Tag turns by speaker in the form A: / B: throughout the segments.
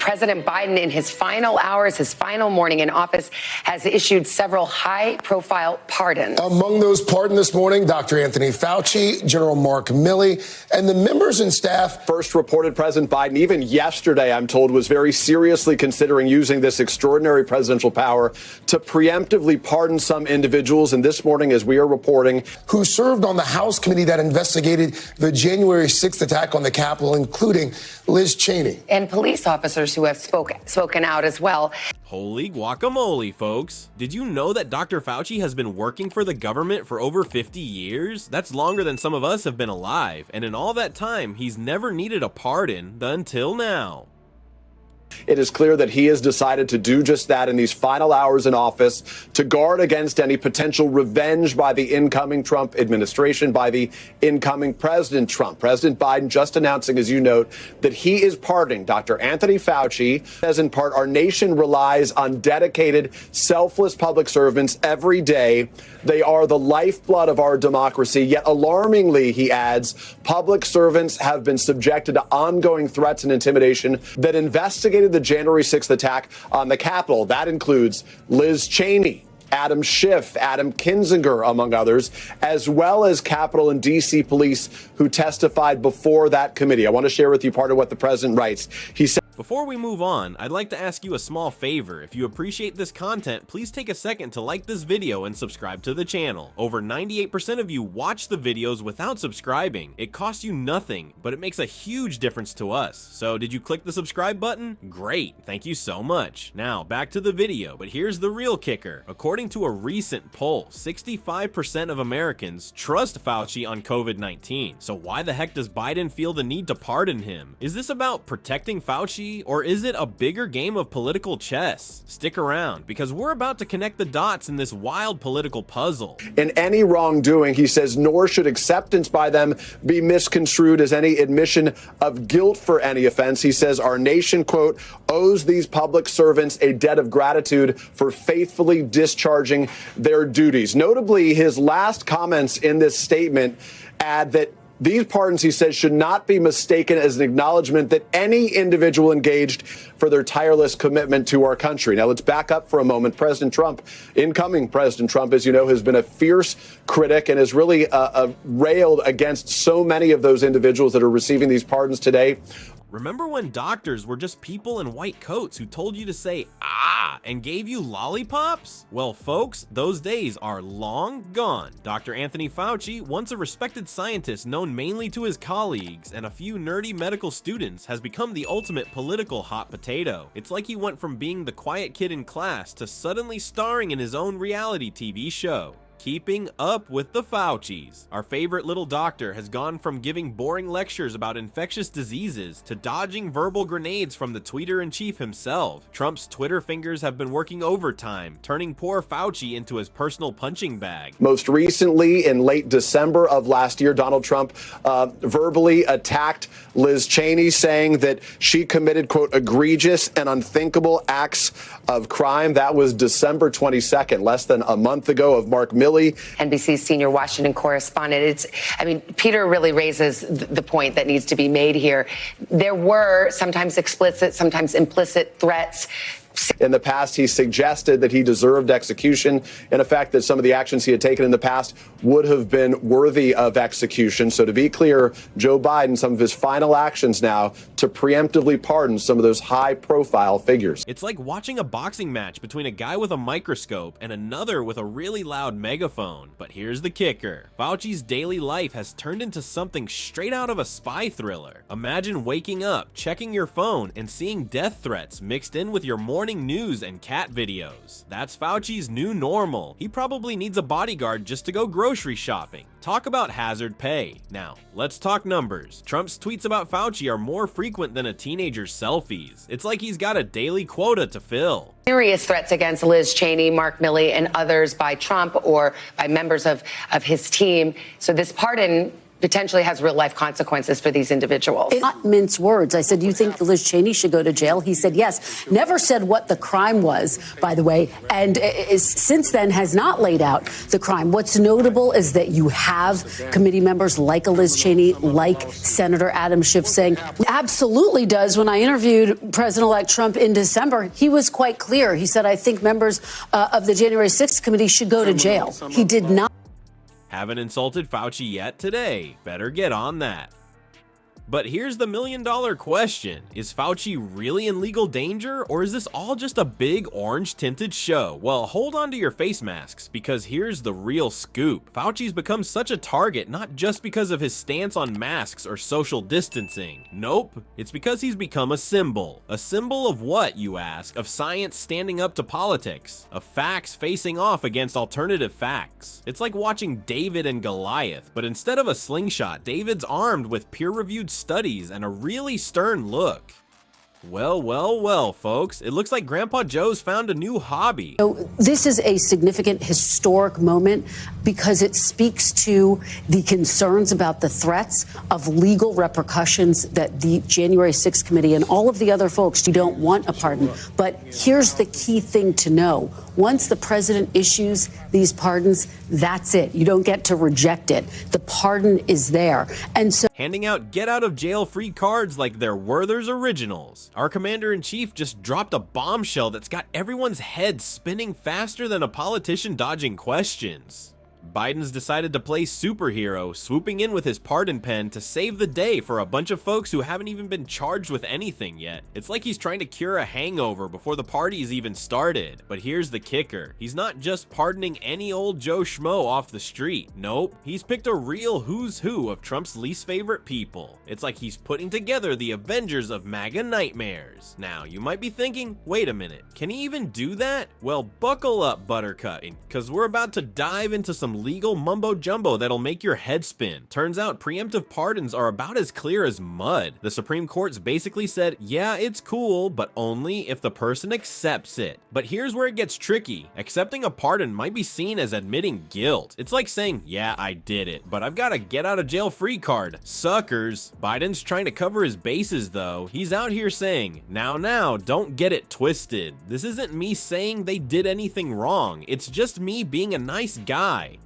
A: President Biden, in his final hours, his final morning in office, has issued several high-profile pardons.
B: Among those pardoned this morning, Dr. Anthony Fauci, General Mark Milley, and the members and staff.
C: First reported President Biden, even yesterday, I'm told, was very seriously considering using this extraordinary presidential power to preemptively pardon some individuals. And this morning, as we are reporting,
B: who served on the House committee that investigated the January 6th attack on the Capitol, including Liz Cheney.
A: And police officers who have spoken out as well.
D: Holy guacamole, folks. Did you know that Dr. Fauci has been working for the government for over 50 years? That's longer than some of us have been alive. And in all that time, he's never needed a pardon until now.
C: It is clear that he has decided to do just that in these final hours in office to guard against any potential revenge by the incoming Trump administration, by the incoming President Trump. President Biden just announcing, as you note, that he is pardoning Dr. Anthony Fauci. As in part, our nation relies on dedicated, selfless public servants every day. They are the lifeblood of our democracy. Yet alarmingly, he adds, public servants have been subjected to ongoing threats and intimidation that investigated the January 6th attack on the Capitol. That includes Liz Cheney, Adam Schiff, Adam Kinzinger, among others, as well as Capitol and D.C. police who testified before that committee. I want to share with you part of what the president writes. He said,
D: before we move on, I'd like to ask you a small favor. If you appreciate this content, please take a second to like this video and subscribe to the channel. Over 98% of you watch the videos without subscribing. It costs you nothing, but it makes a huge difference to us. So did you click the subscribe button? Great, thank you so much. Now back to the video, but here's the real kicker. According to a recent poll, 65% of Americans trust Fauci on COVID-19. So why the heck does Biden feel the need to pardon him? Is this about protecting Fauci? Or is it a bigger game of political chess? Stick around, because we're about to connect the dots in this wild political puzzle.
C: In any wrongdoing, he says, nor should acceptance by them be misconstrued as any admission of guilt for any offense. He says our nation, quote, owes these public servants a debt of gratitude for faithfully discharging their duties. Notably, his last comments in this statement add that these pardons, he says, should not be mistaken as an acknowledgement that any individual engaged for their tireless commitment to our country. Now, let's back up for a moment. President Trump, incoming President Trump, as you know, has been a fierce critic and has really railed against so many of those individuals that are receiving these pardons today.
D: Remember when doctors were just people in white coats who told you to say, ah, and gave you lollipops? Well, folks, those days are long gone. Dr. Anthony Fauci, once a respected scientist known mainly to his colleagues and a few nerdy medical students, has become the ultimate political hot potato. It's like he went from being the quiet kid in class to suddenly starring in his own reality TV show. Keeping up with the Faucis. Our favorite little doctor has gone from giving boring lectures about infectious diseases to dodging verbal grenades from the tweeter-in-chief himself. Trump's Twitter fingers have been working overtime, turning poor Fauci into his personal punching bag.
C: Most recently, in late December of last year, Donald Trump verbally attacked Liz Cheney, saying that she committed, quote, egregious and unthinkable acts of crime. That was December 22nd, less than a month ago, of Mark Milley.
A: NBC's senior Washington correspondent. Peter really raises the point that needs to be made here. There were sometimes explicit, sometimes implicit threats.
C: In the past, he suggested that he deserved execution, and the fact that some of the actions he had taken in the past would have been worthy of execution. So to be clear, Joe Biden, some of his final actions now to preemptively pardon some of those high-profile figures.
D: It's like watching a boxing match between a guy with a microscope and another with a really loud megaphone. But here's the kicker. Fauci's daily life has turned into something straight out of a spy thriller. Imagine waking up, checking your phone, and seeing death threats mixed in with your morning news and cat videos. That's Fauci's new normal. He probably needs a bodyguard just to go grocery shopping. Talk about hazard pay. Now, let's talk numbers. Trump's tweets about Fauci are more frequent than a teenager's selfies. It's like he's got a daily quota to fill.
A: Serious threats against Liz Cheney, Mark Milley, and others by Trump or by members of his team. So this pardon potentially has real life consequences for these individuals.
E: Not mince words. I said, "Do you think Liz Cheney should go to jail?" He said yes. Never said what the crime was, by the way, and since then has not laid out the crime. What's notable is that you have committee members like a Liz Cheney, like Senator Adam Schiff saying, absolutely does. When I interviewed President-elect Trump in December, he was quite clear. He said, I think members of the January 6th committee should go to jail. He did not.
D: Haven't insulted Fauci yet today. Better get on that. But here's the million-dollar question. Is Fauci really in legal danger, or is this all just a big orange-tinted show? Well, hold on to your face masks, because here's the real scoop. Fauci's become such a target not just because of his stance on masks or social distancing. Nope, it's because he's become a symbol. A symbol of what, you ask? Of science standing up to politics. Of facts facing off against alternative facts. It's like watching David and Goliath, but instead of a slingshot, David's armed with peer-reviewed studies and a really stern look. Well, folks, it looks like Grandpa Joe's found a new hobby.
E: So this is a significant historic moment because it speaks to the concerns about the threats of legal repercussions that the January 6th committee and all of the other folks, you don't want a pardon. But here's the key thing to know. Once the president issues these pardons, that's it. You don't get to reject it. The pardon is there. And so
D: handing out get-out-of-jail-free cards like they're Werther's Originals. Our commander-in-chief just dropped a bombshell that's got everyone's head spinning faster than a politician dodging questions. Biden's decided to play superhero, swooping in with his pardon pen to save the day for a bunch of folks who haven't even been charged with anything yet. It's like he's trying to cure a hangover before the party's even started. But here's the kicker. He's not just pardoning any old Joe Schmo off the street. Nope, he's picked a real who's who of Trump's least favorite people. It's like he's putting together the Avengers of MAGA nightmares. Now, you might be thinking, wait a minute, can he even do that? Well, buckle up, Buttercut, because we're about to dive into some legal mumbo jumbo that'll make your head spin. Turns out preemptive pardons are about as clear as mud. The Supreme Court's basically said, yeah, it's cool, but only if the person accepts it. But here's where it gets tricky. Accepting a pardon might be seen as admitting guilt. It's like saying, yeah, I did it, but I've got a get out of jail free card. Suckers. Biden's trying to cover his bases though. He's out here saying, now, don't get it twisted. This isn't me saying they did anything wrong. It's just me being a nice guy.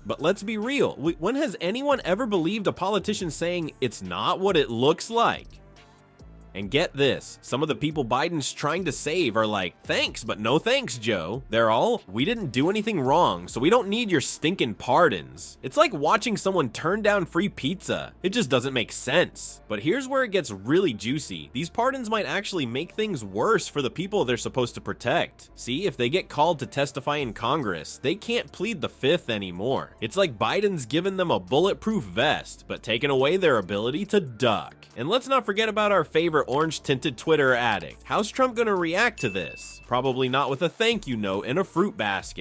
D: But let's be real, when has anyone ever believed a politician saying it's not what it looks like? And get this, some of the people Biden's trying to save are like, thanks, but no thanks, Joe. They're all, we didn't do anything wrong, so we don't need your stinking pardons. It's like watching someone turn down free pizza. It just doesn't make sense. But here's where it gets really juicy. These pardons might actually make things worse for the people they're supposed to protect. See, if they get called to testify in Congress, they can't plead the fifth anymore. It's like Biden's given them a bulletproof vest, but taken away their ability to duck. And let's not forget about our favorite orange-tinted Twitter addict. How's Trump gonna react to this? Probably not with a thank you note and a fruit basket.